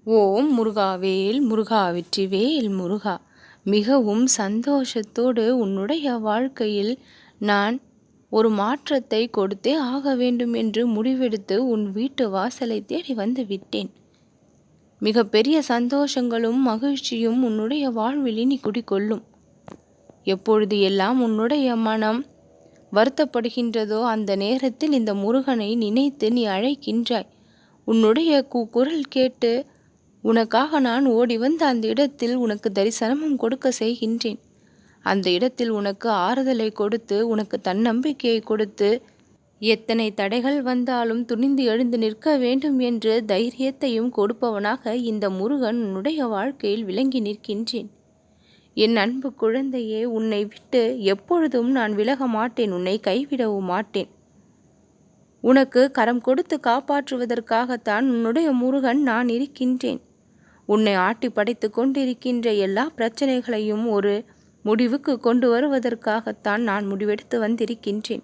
ஓம் முருகாவேல் முருகா வெற்றிவேல் முருகா. மிகவும் சந்தோஷத்தோடு உன்னுடைய வாழ்க்கையில் நான் ஒரு மாற்றத்தை கொடுத்தே ஆக வேண்டும் என்று முடிவெடுத்து உன் வீட்டு வாசலை தேடி வந்து விட்டேன். மிக பெரிய சந்தோஷங்களும் மகிழ்ச்சியும் உன்னுடைய வாழ்வில் இனி குடிக்கொள்ளும். எப்பொழுது எல்லாம் உன்னுடைய மனம் வருத்தப்படுகின்றதோ அந்த நேரத்தில் இந்த முருகனை நினைத்து நீ அழைக்கின்றாய். உன்னுடைய குரல் கேட்டு உனக்காக நான் ஓடி வந்து அந்த இடத்தில் உனக்கு தரிசனமும் கொடுக்க செய்கின்றேன். அந்த இடத்தில் உனக்கு ஆறுதலை கொடுத்து உனக்கு தன்னம்பிக்கையை கொடுத்து எத்தனை தடைகள் வந்தாலும் துணிந்து எழுந்து நிற்க வேண்டும் என்று தைரியத்தையும் கொடுப்பவனாக இந்த முருகன் உன்னுடைய வாழ்க்கையில் விளங்கி நிற்கின்றேன். என் அன்பு குழந்தையே, உன்னை விட்டு எப்பொழுதும் நான் விலக மாட்டேன், உன்னை கைவிடவும் மாட்டேன். உனக்கு கரம் கொடுத்து காப்பாற்றுவதற்காகத்தான் உன்னுடைய முருகன் நான் இருக்கின்றேன். உன்னை ஆட்டி படைத்து கொண்டிருக்கின்ற எல்லா பிரச்சனைகளையும் ஒரு முடிவுக்கு கொண்டு வருவதற்காகத்தான் நான் முடிவெடுத்து வந்திருக்கின்றேன்.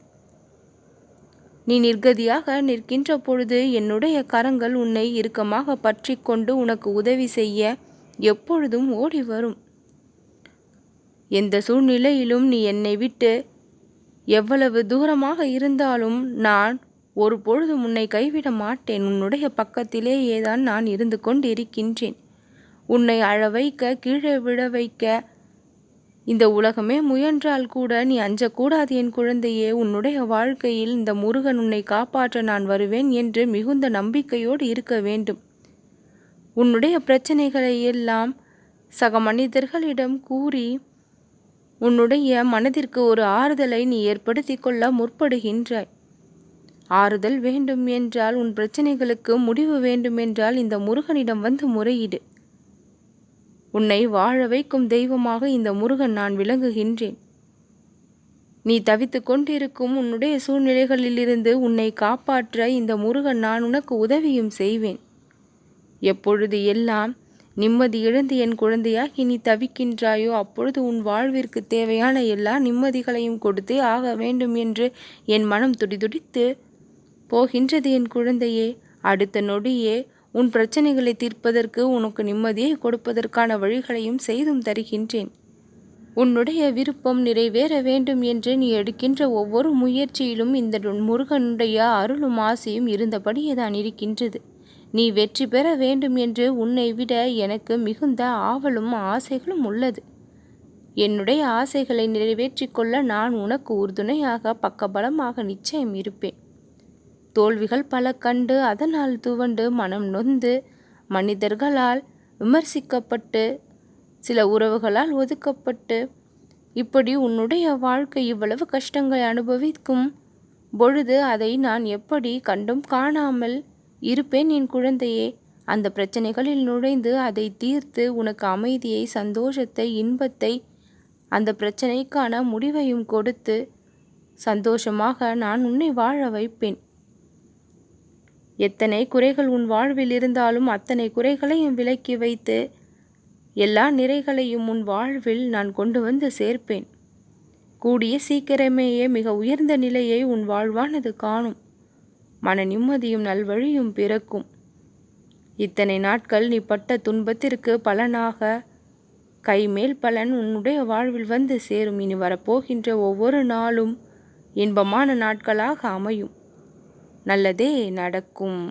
நீ நிர்கதியாக நிற்கின்ற பொழுது என்னுடைய கரங்கள் உன்னை இறுக்கமாக பற்றி கொண்டு உனக்கு உதவி செய்ய எப்பொழுதும் ஓடி வரும். எந்த சூழ்நிலையிலும் நீ என்னை விட்டு எவ்வளவு தூரமாக இருந்தாலும் நான் ஒரு பொழுதும் உன்னை கைவிட மாட்டேன். உன்னுடைய பக்கத்திலேயே தான் நான் இருந்து கொண்டிருக்கின்றேன். உன்னை அழ வைக்க, கீழே விழ வைக்க இந்த உலகமே முயன்றால் கூட நீ அஞ்சக்கூடாது என் குழந்தையே. உன்னுடைய வாழ்க்கையில் இந்த முருகன் உன்னை காப்பாற்ற நான் வருவேன் என்று மிகுந்த நம்பிக்கையோடு இருக்க வேண்டும். உன்னுடைய பிரச்சனைகளை எல்லாம் சக மனிதர்களிடம் கூறி உன்னுடைய மனதிற்கு ஒரு ஆறுதலை நீ ஏற்படுத்தி கொள்ள முற்படுகின்றாய். ஆறுதல் வேண்டும் என்றால், உன் பிரச்சனைகளுக்கு முடிவு வேண்டும் என்றால் இந்த முருகனிடம் வந்து முறையிடு. உன்னை வாழ வைக்கும் தெய்வமாக இந்த முருகன் நான் விளங்குகின்றேன். நீ தவித்து கொண்டிருக்கும் உன்னுடைய சூழ்நிலைகளிலிருந்து உன்னை காப்பாற்ற இந்த முருகன் நான் உனக்கு உதவியும் செய்வேன். எப்பொழுது எல்லாம் நிம்மதி இழந்து என் குழந்தையாகி நீ தவிக்கின்றாயோ அப்பொழுது உன் வாழ்விற்கு தேவையான எல்லா நிம்மதிகளையும் கொடுத்தே ஆக வேண்டும் என்று என் மனம் துடிதுடித்து போகின்றது என் குழந்தையே. அடுத்த நொடியே உன் பிரச்சனைகளை தீர்ப்பதற்கு உனக்கு நிம்மதியை கொடுப்பதற்கான வழிகளையும் செய்தும் தருகின்றேன். உன்னுடைய விருப்பம் நிறைவேற வேண்டும் என்று நீ எடுக்கின்ற ஒவ்வொரு முயற்சியிலும் இந்த முருகனுடைய அருளும் ஆசையும் இருந்தபடியே தான் இருக்கின்றது. நீ வெற்றி பெற வேண்டும் என்று உன்னை விட எனக்கு மிகுந்த ஆவலும் ஆசைகளும் உள்ளது. என்னுடைய ஆசைகளை நிறைவேற்றிக் கொள்ள நான் உனக்கு உறுதுணையாக பக்கபலமாக நிச்சயம் இருப்பேன். தோல்விகள் பல கண்டு அதனால் துவண்டு மனம் நொந்து மனிதர்களால் விமர்சிக்கப்பட்டு சில உறவுகளால் ஒதுக்கப்பட்டு இப்படி உன்னுடைய வாழ்க்கை இவ்வளவு கஷ்டங்களை அனுபவிக்கும் பொழுது அதை நான் எப்படி கண்டும் காணாமல் இருப்பேன் என் குழந்தையே. அந்த பிரச்சனைகளில் நுழைந்து அதை தீர்த்து உனக்கு அமைதியை, சந்தோஷத்தை, இன்பத்தை, அந்த பிரச்சனைக்கான முடிவையும் கொடுத்து சந்தோஷமாக நான் உன்னை வாழ வைப்பேன். எத்தனை குறைகள் உன் வாழ்வில் இருந்தாலும் அத்தனை குறைகளையும் விலக்கி வைத்து எல்லா நிறைகளையும் உன் வாழ்வில் நான் கொண்டு வந்து சேர்ப்பேன். கூடிய சீக்கிரமேயே மிக உயர்ந்த நிலையை உன் வாழ்வானது காணும். மன நிம்மதியும் நல்வழியும் பிறக்கும். இத்தனை நாட்கள் நீ பட்ட துன்பத்திற்கு பலனாக கைமேல் பலன் உன்னுடைய வாழ்வில் வந்து சேரும். இனி வரப்போகின்ற ஒவ்வொரு நாளும் இன்பமான நாட்களாக அமையும். நல்லதே நடக்கும்.